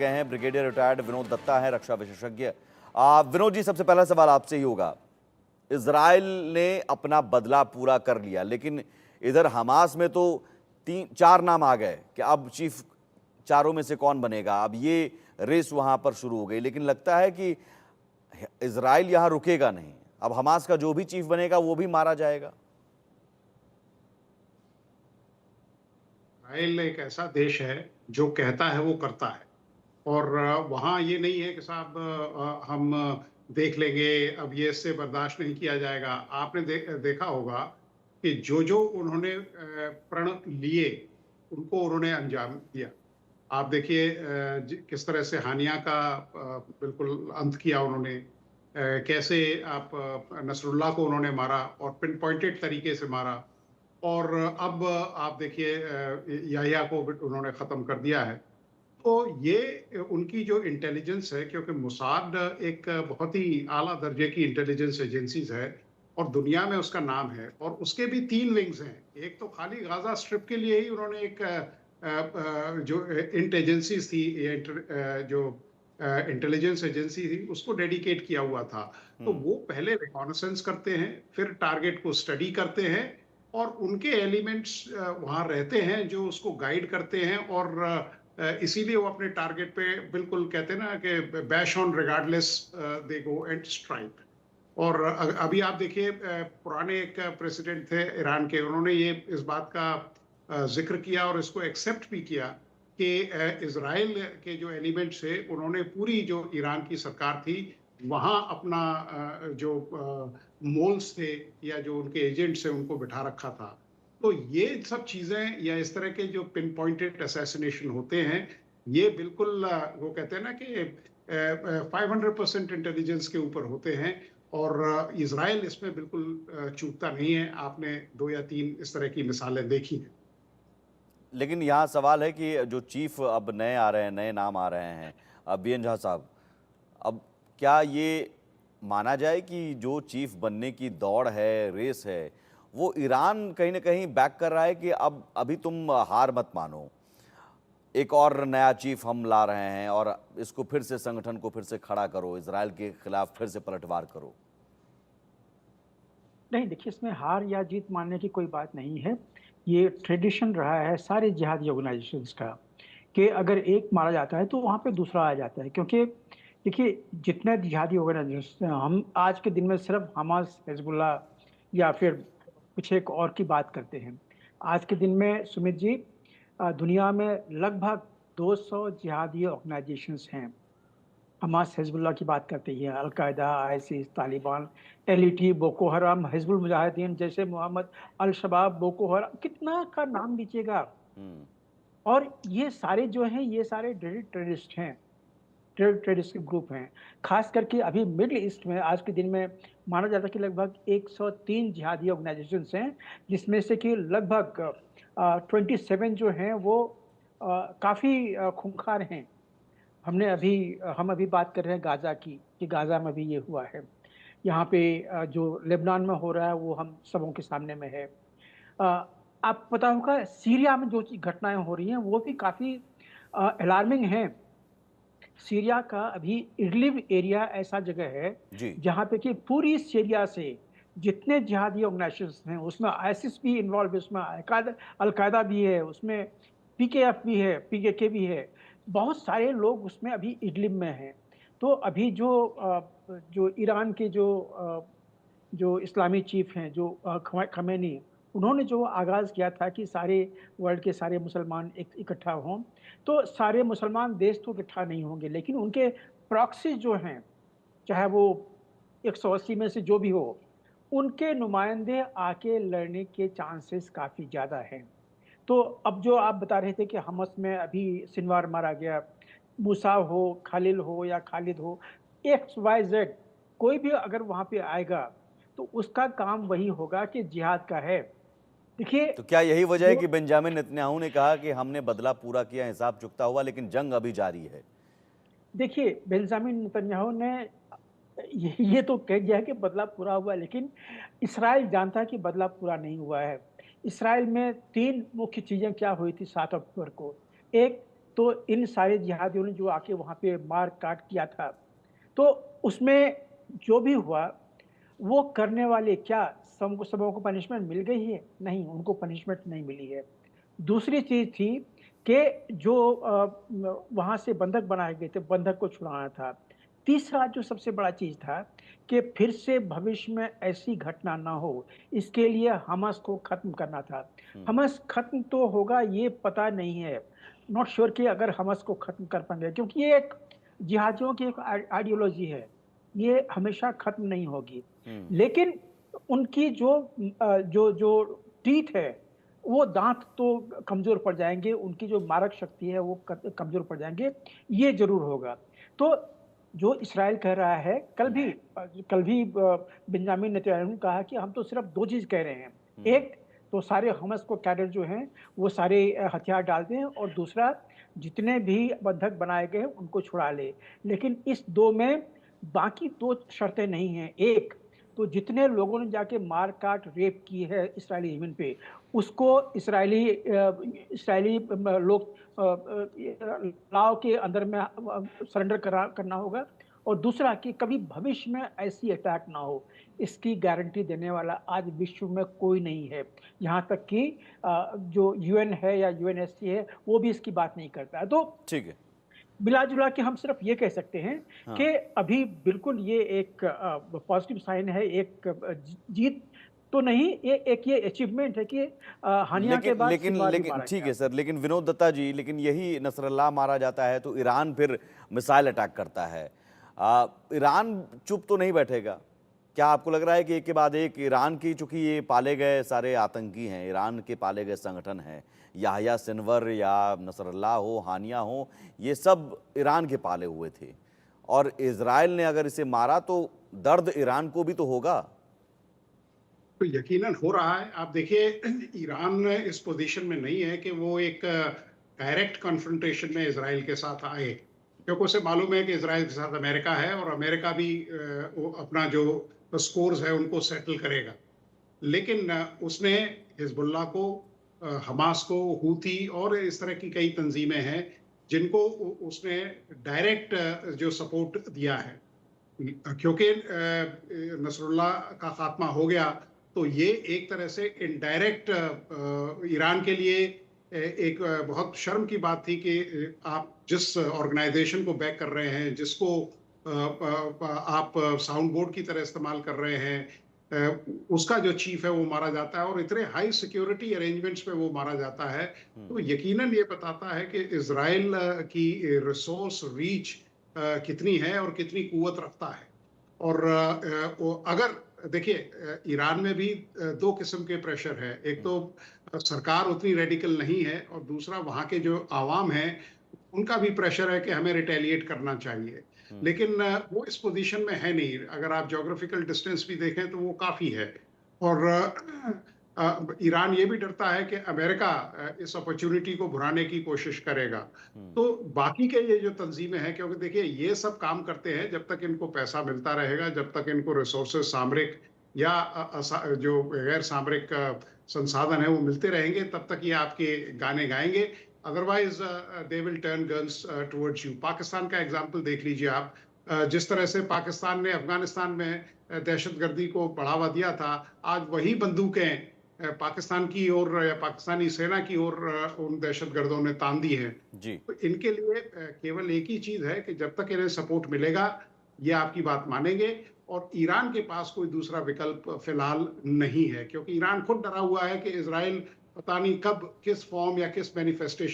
गए हैं brigadier retired Vinod Dutta हैं, रक्षा विशेषज्ञ। विनोद जी, सबसे पहला सवाल आपसे ही होगा। इजराइल ने अपना बदला पूरा कर लिया, लेकिन इधर हमास में तो 3-4 नाम आ गए कि अब चीफ चारों में से कौन बनेगा। अब ये रेस वहां पर शुरू हो गई, लेकिन लगता है कि इजराइल यहां रुकेगा नहीं। अब हमास का जो भी चीफ बनेगा वो भी मारा जाएगा। इसराइल एक ऐसा देश है जो कहता है वो करता है। और वहाँ ये नहीं है कि साहब हम देख लेंगे, अब ये इससे बर्दाश्त नहीं किया जाएगा। आपने देखा होगा कि जो उन्होंने प्रण लिए उनको उन्होंने अंजाम दिया। आप देखिए किस तरह से हानिया का बिल्कुल अंत किया उन्होंने। कैसे आप नसरुल्लाह को उन्होंने मारा और पिन पॉइंटेड तरीके से मारा। और अब आप देखिए याहिया को भी उन्होंने खत्म कर दिया है। तो ये उनकी जो इंटेलिजेंस है, क्योंकि मोसाद एक बहुत ही आला दर्जे की इंटेलिजेंस एजेंसीज है और दुनिया में उसका नाम है। और उसके भी 3 विंग्स हैं। एक तो खाली गाजा स्ट्रिप के लिए ही उन्होंने एक जो इंट एजेंसीज थी, जो इंटेलिजेंस एजेंसी थी, उसको डेडिकेट किया हुआ था। तो वो पहले रिकॉनेसेंस करते हैं, फिर टारगेट को स्टडी करते हैं और उनके एलिमेंट्स वहां रहते हैं जो उसको गाइड करते हैं। और इसीलिए वो अपने टारगेट पे बिल्कुल कहते हैं ना कि bash on regardless they go and strike. और अभी आप देखिए पुराने एक प्रेसिडेंट थे ईरान के, उन्होंने ये इस बात का जिक्र किया और इसको एक्सेप्ट भी किया कि इजराइल के जो एलिमेंट्स थे उन्होंने पूरी जो ईरान की सरकार थी वहां अपना जो मोल्स थे या जो उनके एजेंट्स हैं उनको बिठा रखा था। तो ये सब चीजें या इस तरह के जो पिन पॉइंटेड असैसिनेशन होते हैं, ये बिल्कुल वो कहते हैं ना कि 500% इंटेलिजेंस के ऊपर होते हैं। और इजराइल इसमें बिल्कुल चूकता नहीं है। आपने 2 या 3 इस तरह की मिसालें देखी हैं। लेकिन यहाँ सवाल है कि जो चीफ अब नए आ रहे हैं, नए नाम आ रहे हैं, बीएन झा साहब, अब क्या ये माना जाए कि जो चीफ बनने की दौड़ है, रेस है, वो ईरान कहीं ना कहीं बैक कर रहा है कि अब अभी तुम हार मत मानो, एक और नया चीफ हम ला रहे हैं और इसको फिर से, संगठन को फिर से खड़ा करो, इजराइल के खिलाफ फिर से पलटवार करो। नहीं, देखिए, इसमें हार या जीत मानने की कोई बात नहीं है। ये ट्रेडिशन रहा है सारे जिहादी ऑर्गेनाइजेशंस का कि अगर एक मारा जाता है तो वहाँ पे दूसरा आ जाता है। क्योंकि देखिए, जितने जिहादी ऑर्गेनाइजेशन हैं, हम आज के दिन में सिर्फ हमास, हिजबुल्लाह या फिर कुछ एक और की बात करते हैं। आज के दिन में सुमित जी, दुनिया में लगभग 200 जिहादी ऑर्गेनाइजेशंस हैं। हमास, हिजबुल्लाह की बात करते हैं, al Qaeda, ISIS, Taliban, LET, Boko हराम, हिजबुल मुजाहिदीन, जैसे मोहम्मद, अल शबाब, बोको हराम, कितना का नाम लीजिएगा। और ये सारे जो हैं, ये सारे टेररिस्ट हैं, टेररिस्ट ग्रुप हैं। खास करके अभी मिडिल ईस्ट में आज के दिन में माना जाता है कि लगभग 103 जिहादी ऑर्गेनाइजेशंस हैं, जिसमें से कि लगभग 27 जो हैं वो काफ़ी खूंखार हैं। हम अभी बात कर रहे हैं गाजा की, कि गाजा में भी ये हुआ है। यहाँ पे जो लेबनान में हो रहा है वो हम सबों के सामने में है। आप पता होगा सीरिया में जो घटनाएं हो रही हैं वो भी काफ़ी अलार्मिंग हैं। सीरिया का अभी इडलिब एरिया ऐसा जगह है जहाँ पे कि पूरी सीरिया से जितने जिहादी ऑर्गेनाइजेशंस हैं, उसमें आईसिस भी इन्वॉल्व है, उसमें अलकायदा भी है, उसमें पीकेएफ भी है, पीकेके भी है। बहुत सारे लोग उसमें अभी इडलिब में हैं। तो अभी जो ईरान के जो इस्लामी चीफ हैं, जो खमेनी, उन्होंने जो आगाज़ किया था कि सारे वर्ल्ड के सारे मुसलमान इकट्ठा हों, तो सारे मुसलमान देश तो इकट्ठा नहीं होंगे, लेकिन उनके प्रॉक्सी जो हैं, चाहे वो 180 में से जो भी हो, उनके नुमाइंदे आके लड़ने के चांसेस काफ़ी ज़्यादा हैं। तो अब जो आप बता रहे थे कि हमस में अभी सिनवार मारा गया, मूसा हो, खालिल हो या खालिद हो, एक्स वाई जेड, कोई भी अगर वहाँ पे आएगा तो उसका काम वही होगा कि जिहाद का है। देखिए, तो क्या यही वजह है कि बेंजामिन नेतन्याहू ने कहा कि हमने बदला पूरा किया, हिसाब चुकता हुआ, लेकिन जंग अभी जारी है? देखिए, बेंजामिन नेतन्याहू ने ये तो कह दिया है कि बदला पूरा हुआ, लेकिन इसराइल जानता है कि बदला पूरा नहीं हुआ है। इसराइल में 3 मुख्य चीज़ें क्या हुई थी 7 अक्टूबर को। एक, तो इन सारे जिहादियों ने जो आके वहाँ पे मार-काट किया था, तो उसमें जो भी हुआ, वो करने वाले क्या सबों को पनिशमेंट मिल गई है? नहीं, उनको पनिशमेंट नहीं मिली है। दूसरी चीज़ थी कि जो वहाँ से बंधक बनाए गए थे, बंधक को छुड़ाना था। तीसरा जो सबसे बड़ा चीज़ था कि फिर से भविष्य में ऐसी घटना ना हो, इसके लिए हमास को ख़त्म करना था। हुँ, हमास ख़त्म तो होगा ये पता नहीं है। नॉट श्योर कि अगर हमास को ख़त्म कर पाएँगे, क्योंकि ये एक जिहादियों की एक आइडियोलॉजी है। ये हमेशा ख़त्म नहीं होगी। हुँ, लेकिन उनकी जो टीथ है, वो दाँत तो कमज़ोर पड़ जाएँगे, उनकी जो मारक शक्ति है वो कमज़ोर पड़ जाएँगे, ये ज़रूर होगा। तो जो इस्राएल कह रहा है, कल भी बेंजामिन नेतन्याहू ने कहा कि हम तो सिर्फ़ 2 चीज़ कह रहे हैं। हुँ, एक तो सारे हमास को कैडर जो हैं, वो सारे हथियार डाल दें, और दूसरा जितने भी बंधक बनाए गए हैं, उनको छुड़ा लें। लेकिन इस 2 में बाकी 2 शर्तें नहीं हैं। एक, तो जितने लोगों ने जाके मार-काट, रेप की है इस्राएली ज़मीन पे, उसको इस्राएली लोग लॉ के अंदर में सरेंडर करना होगा, और दूसरा कि कभी भविष्य में ऐसी अटैक ना हो, इसकी गारंटी देने वाला आज विश्व में कोई नहीं है। यहाँ तक कि जो यूएन है या यूएनएससी है, वो भी इसकी बात नहीं करता है। तो ठीक है। मिला-जुला के हम सिर्फ ये कह सकते हैं कि हाँ, अभी बिल्कुल ये एक पॉजिटिव साइन है, एक जीत तो नहीं, ये एक ये अचीवमेंट है कि हानिया के लेकिन बाद लेकिन सिनवार भी लेकिन मारा ठीक गया। है सर, लेकिन विनोद दत्ता जी, लेकिन यही नसरल्लाह मारा जाता है तो ईरान फिर मिसाइल अटैक करता है। ईरान चुप तो नहीं बैठेगा। क्या आपको लग रहा है कि एक के बाद एक ईरान की, चूँकि ये पाले गए सारे आतंकी हैं, ईरान के पाले गए संगठन हैं, याह्या सिनवर या नसरल्लाह हो, हानिया हो, ये सब ईरान के पाले हुए थे, और इज़राइल ने अगर इसे मारा तो दर्द ईरान को भी तो होगा? तो यकीनन हो रहा है। आप देखिए, ईरान इस पोजीशन में नहीं है कि वो एक डायरेक्ट कन्फ्रंटेशन में इज़राइल के साथ आए, क्योंकि उसे मालूम है कि इज़राइल के साथ अमेरिका है और अमेरिका भी वो अपना जो स्कोर्स है उनको सेटल करेगा। लेकिन उसने हिज़्बुल्लाह को, हमास को, हूथी और इस तरह की कई तंजीमें हैं जिनको उसने डायरेक्ट जो सपोर्ट दिया है। क्योंकि नसरुल्लाह का खात्मा हो गया, तो ये एक तरह से इनडायरेक्ट ईरान के लिए एक बहुत शर्म की बात थी कि आप जिस ऑर्गेनाइजेशन को बैक कर रहे हैं, जिसको आप साउंड बोर्ड की तरह इस्तेमाल कर रहे हैं, उसका जो चीफ है वो मारा जाता है और इतने हाई सिक्योरिटी अरेंजमेंट्स में वो मारा जाता है। हुँ, तो यकीनन ये बताता है कि इज़राइल की रिसोर्स रीच कितनी है और कितनी कुव्वत रखता है। और अगर देखिए, ईरान में भी 2 किस्म के प्रेशर है। एक हुँ, तो सरकार उतनी रेडिकल नहीं है और दूसरा वहाँ के जो आवाम हैं, उनका भी प्रेशर है कि हमें रिटेलिएट करना चाहिए। हुँ, लेकिन वो इस पोज़ीशन में है नहीं। अगर आप ज्योग्राफिकल डिस्टेंस भी देखें तो वो काफ़ी है। और ईरान ये भी डरता है कि अमेरिका इस अपॉर्च्युनिटी को भुनाने की कोशिश करेगा। हुँ, तो बाकी के ये जो तंजीमें हैं, क्योंकि देखिए ये सब काम करते हैं जब तक इनको पैसा मिलता रहेगा, जब तक इनको रिसोर्सेज सामरिक या जो गैर सामरिक संसाधन है वो मिलते रहेंगे, तब तक ये आपके गाने गाएंगे। Otherwise they will turn guns towards you. Pakistan का एग्जांपल देख लीजिए आप। जिस तरह से पाकिस्तान ने अफगानिस्तान में दहशतगर्दी को बढ़ावा दिया था, आज वही बंदूकें पाकिस्तान की ओर या पाकिस्तानी सेना की ओर उन दहशतगर्दों ने तान दी हैं। जी। तो इनके लिए केवल एक ही चीज है कि जब तक इन्हें सपोर्ट मिलेगा, ये आपकी बात मानेंगे। और ईरान के पास कोई दूसरा विकल्प फिलहाल नहीं है, क्योंकि ईरान खुद डरा हुआ है कि इज़राइल पता नहीं कब किस फॉर्म या किस मैनिफेस्टेशन